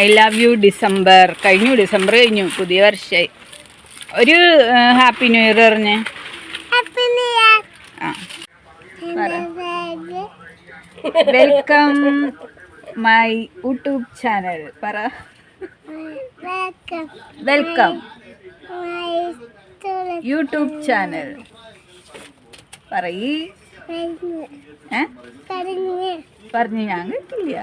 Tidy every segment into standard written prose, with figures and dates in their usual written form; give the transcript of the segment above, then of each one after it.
I love you December. December കഴിഞ്ഞു, പുതിയ വർഷമായി. ഒരു ഹാപ്പി ന്യൂ ഇയർ പറഞ്ഞേ. Welcome my YouTube channel. പറ. Welcome YouTube channel. പറയ്. പറഞ്ഞു. ഞാൻ കിട്ടില്ല.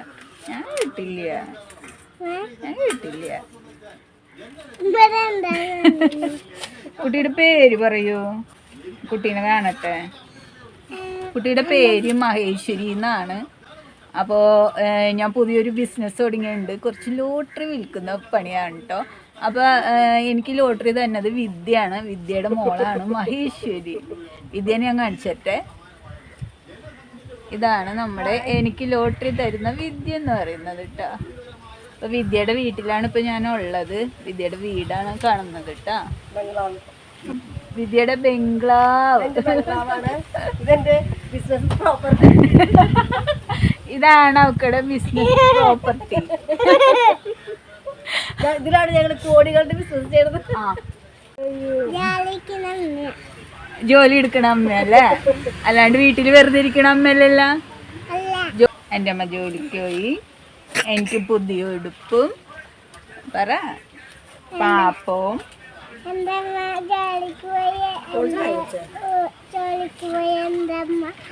കുട്ടിയുടെ പേര് പറയൂ. കുട്ടീനെ കാണട്ടെ. കുട്ടിയുടെ പേര് മഹേശ്വരി എന്നാണ്. അപ്പോൾ ഞാൻ പുതിയൊരു ബിസിനസ് തുടങ്ങിയിട്ടുണ്ട്. കുറച്ച് ലോട്ടറി വിൽക്കുന്ന പണിയാണ് കേട്ടോ. അപ്പോൾ എനിക്ക് ലോട്ടറി തന്നത് വിദ്യയാണ്. വിദ്യയുടെ മോളാണ് മഹേശ്വരി. വിദ്യനെ ഞാൻ കാണിച്ചട്ടെ. ഇതാണ് എനിക്ക് ലോട്ടറി തരുന്ന വിദ്യ എന്ന് പറയുന്നത് കേട്ടോ. അപ്പോൾ വിദ്യയുടെ വീട്ടിലാണ് ഇപ്പോൾ ഞാൻ ഉള്ളത്. വിദ്യയുടെ വീടാണ് കാണുന്നത് കേട്ടോ. വിദ്യയുടെ ബംഗ്ലാവ്. ഇതാണ് അവക്കടെ ബിസിനസ് പ്രോപ്പർട്ടി. ഇതിലാണ് ഞങ്ങൾ കോടികളുടെ ബിസിനസ് ചെയ്തത്. ജോലി എടുക്കണ അമ്മയല്ലേ, അല്ലാണ്ട് വീട്ടിൽ വെറുതെ ഇരിക്കണ അമ്മയല്ലല്ല. എൻ്റെ അമ്മ ജോലിക്ക് പോയി. എനിക്ക് പുതിയ ഉടുപ്പും പറ പാപ്പവും.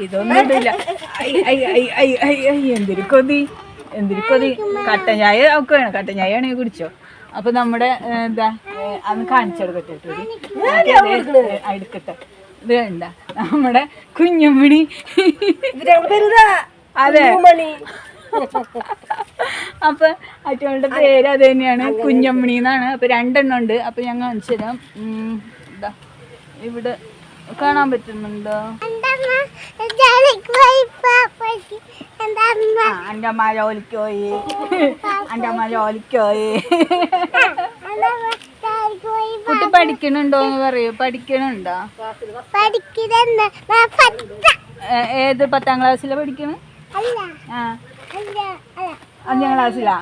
ഇതൊന്നും ഇടില്ല. എന്തൊരു കൊതി. കട്ടൻ ചായ ഒക്കെ വേണം. കട്ടൻ ചായ ആണെങ്കിൽ കുടിച്ചോ. അപ്പൊ നമ്മുടെ എന്താ അന്ന് കാണിച്ചെടുക്കട്ടെ. എടുക്കട്ടെ. ഇത് വേണ്ട, നമ്മുടെ കുഞ്ഞുമണി. അതെ, അപ്പൊ അറ്റോളുടെ പേര് അത് തന്നെയാണ്, കുഞ്ഞമ്മണി എന്നാണ്. അപ്പൊ 2 എണ്ണം ഉണ്ട്. അപ്പൊ ഞാൻ കാണിച്ചു തരാം. ഇതാ ഇവിടെ കാണാൻ പറ്റുന്നുണ്ടോ? എൻ്റെ അമ്മ ജോലിക്ക് പോയി. കുട്ടി പഠിക്കണുണ്ടോന്ന് പറയൂ. പഠിക്കണുണ്ടോ? ഏത് 10ാം ക്ലാസ്സിലാണ് പഠിക്കണ? 5ാം ക്ലാസ്സിലാ?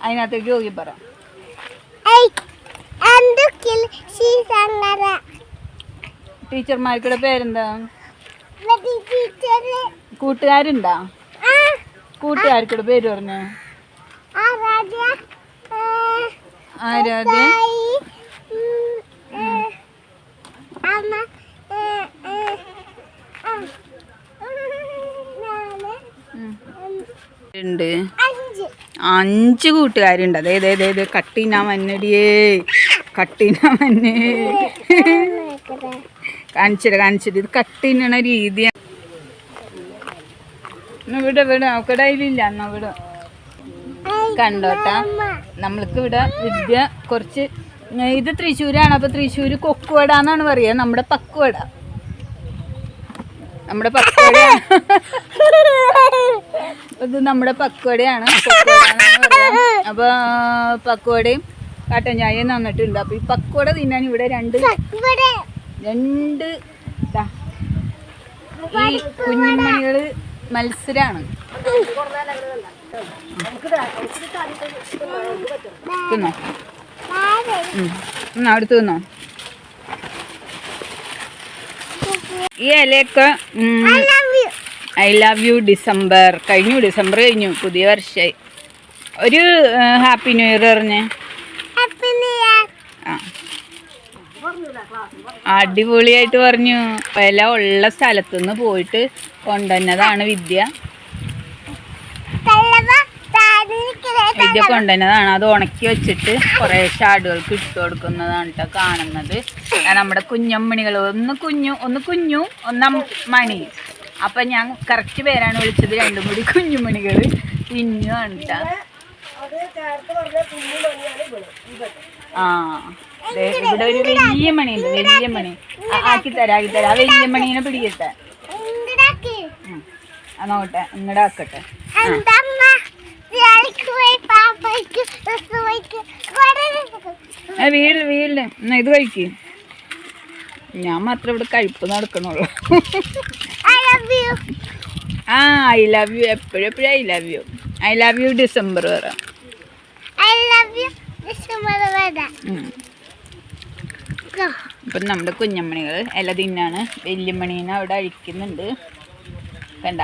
അതിനകത്തേക്ക് നോക്കി പറ. ടീച്ചർമാർക്കുടെ പേരെന്താ? കൂട്ടുകാരുണ്ടാ? കൂട്ടുകാർക്കുടെ പേര് പറഞ്ഞു. ആരാധ്യ. ഉണ്ട് 5 കൂട്ടുകാരുണ്ട്. അതേതേതേ കട്ടീന മന്നടിയേ. കാണിച്ചിട്ട് ഇത് കട്ടിനണ രീതിയാണ്. ഇവിടെ അവക്കടെ അതിലില്ല. എന്നാ ഇവിടെ കണ്ടോട്ടാ. നമ്മൾക്ക് ഇവിടെ വിദ്യ കുറച്ച്. ഇത് തൃശ്ശൂരാണ്. അപ്പൊ തൃശ്ശൂര് കൊക്കുവട എന്നാണ് പറയാ. നമ്മുടെ പക്കുവട. ഇത് നമ്മുടെ പക്കുവടയാണ്. അപ്പൊ പക്കുവടയും കട്ടൻ ചായയും തന്നിട്ടുണ്ട്. അപ്പൊ ഈ പക്കുവട തിന്നാൻ ഇവിടെ രണ്ട് ഈ കുഞ്ഞുമണികള് മത്സരാണ്. തിന്നോ, അവിടെ തിന്നോ. ഈ ഇലയൊക്കെ I love you December. December കഴിഞ്ഞു, പുതിയ വർഷമായി. ഒരു ഹാപ്പി ന്യൂ ഇയർ പറഞ്ഞേ. അടിപൊളിയായിട്ട് പറഞ്ഞു. ഇല ഉള്ള സ്ഥലത്തുനിന്ന് പോയിട്ട് കൊണ്ടുവന്നതാണ് വിദ്യ കൊണ്ടുവന്നതാണ്. അത് ഉണക്കി വെച്ചിട്ട് കുറേ ആടുകൾക്ക് ഇട്ട് കൊടുക്കുന്നതാണ് കേട്ടോ കാണുന്നത്. നമ്മുടെ കുഞ്ഞമ്മണികൾ, ഒന്ന് കുഞ്ഞു ഒന്ന് മണി. അപ്പം ഞാൻ കറക്റ്റ് പേരാണ് വിളിച്ചത്. 2 കൂടി കുഞ്ഞുമണികൾ തിന്നുവാണ് കേട്ടോ. ഇവിടെ ഒരു വലിയ മണിയുണ്ട്. വലിയ മണി ആക്കിത്തരാ. വലിയ മണീനെ പിടിക്കട്ടെ. നോക്കട്ടെ, ഇങ്ങടെ ആക്കട്ടെ. വീടില് എന്നാ ഇത് കഴിക്ക്. ഞാൻ മാത്രം ഇവിടെ കഴിപ്പ് നടക്കണുള്ളൂ. ആ ഐ ലവ് യു എപ്പോഴും I love U. I love you December വരെ. ഇപ്പം നമ്മുടെ കുഞ്ഞമ്മണികൾ ഇല തിന്നാണ്. വല്യമ്മണീനെ അവിടെ അഴിക്കുന്നുണ്ട്. കണ്ട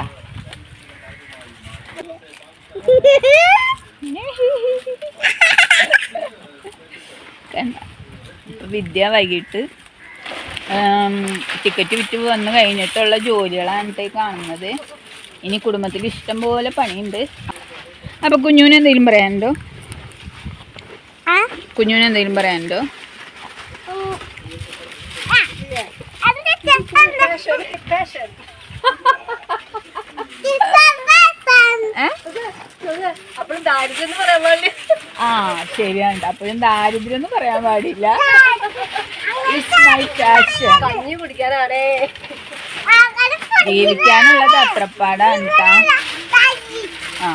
കണ്ട. ഇപ്പം വിദ്യ വൈകിട്ട് ടിക്കറ്റ് വിറ്റ് വന്ന് കഴിഞ്ഞിട്ടുള്ള ജോലികളാണ് കാണുന്നത്. ഇനി കുടുംബത്തിൽ ഇഷ്ടം പോലെ പണിയുണ്ട്. അപ്പം കുഞ്ഞുവിന് എന്തെങ്കിലും പറയാനുണ്ടോ? കുഞ്ഞുവിന് എന്തെങ്കിലും പറയാനുണ്ടോ? ആ ശരിയാണ്. അപ്പോഴും ദാരിദ്ര്യം എന്ന് പറയാൻ പാടില്ല. ജീവിക്കാനുള്ളത് അത്രപ്പാടാണ് ട്ടാ. ആ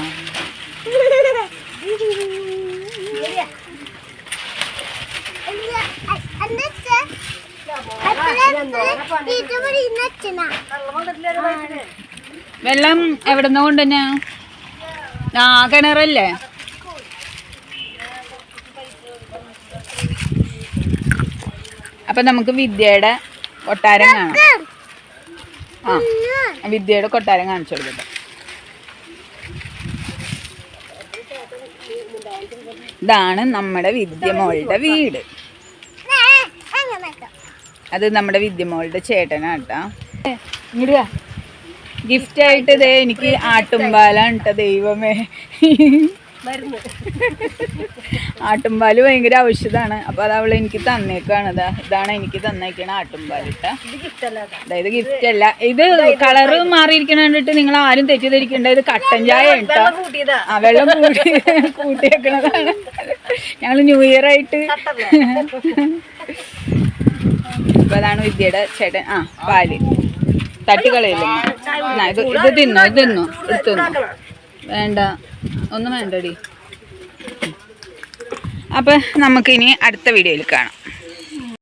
വെള്ളം എവിടുന്ന കൊണ്ടുതന്നെ? ആ കിണറല്ലേ? അപ്പൊ നമുക്ക് വിദ്യയുടെ കൊട്ടാരം കാണാം. ആ വിദ്യയുടെ കൊട്ടാരം കാണിച്ചു കൊടുക്കട്ടെ. ഇതാണ് നമ്മുടെ വിദ്യമോളുടെ വീട്. അത് നമ്മുടെ വിദ്യമോളുടെ ചേട്ടനാട്ടാ. ഇങ്ങോട്ട് ഗിഫ്റ്റ് ആയിട്ട് ഇതേ എനിക്ക് ആട്ടുംപാലാണ് കേട്ടോ. ദൈവമേ, ആട്ടുംപാല് ഭയങ്കര ഔഷധമാണ്. അപ്പൊ അത് അവള് എനിക്ക് തന്നേക്കാണ്. ഇതാണ് എനിക്ക് തന്നേക്കാണ് ആട്ടുംപാലിട്ട. അതായത് ഗിഫ്റ്റ് അല്ല, ഇത് കളറ് മാറിയിരിക്കണ കണ്ടിട്ട് നിങ്ങൾ ആരും തെറ്റിദ്ധരിക്കണ്ട. ഇത് കട്ടൻ ചായ കേട്ടോ. ആ വെള്ളം കൂട്ടിയേക്കണതാണ്. ഞങ്ങള് ന്യൂ ഇയർ ആയിട്ട്. അപ്പൊ അതാണ് വിദ്യയുടെ ചേട്ടൻ. ആ പാല് തട്ടിക്കളയില്ല. ഇത് തിന്നോ, എടുത്തു. വേണ്ട, ഒന്നും വേണ്ടടി. അപ്പം നമുക്കിനി അടുത്ത വീഡിയോയിൽ കാണാം.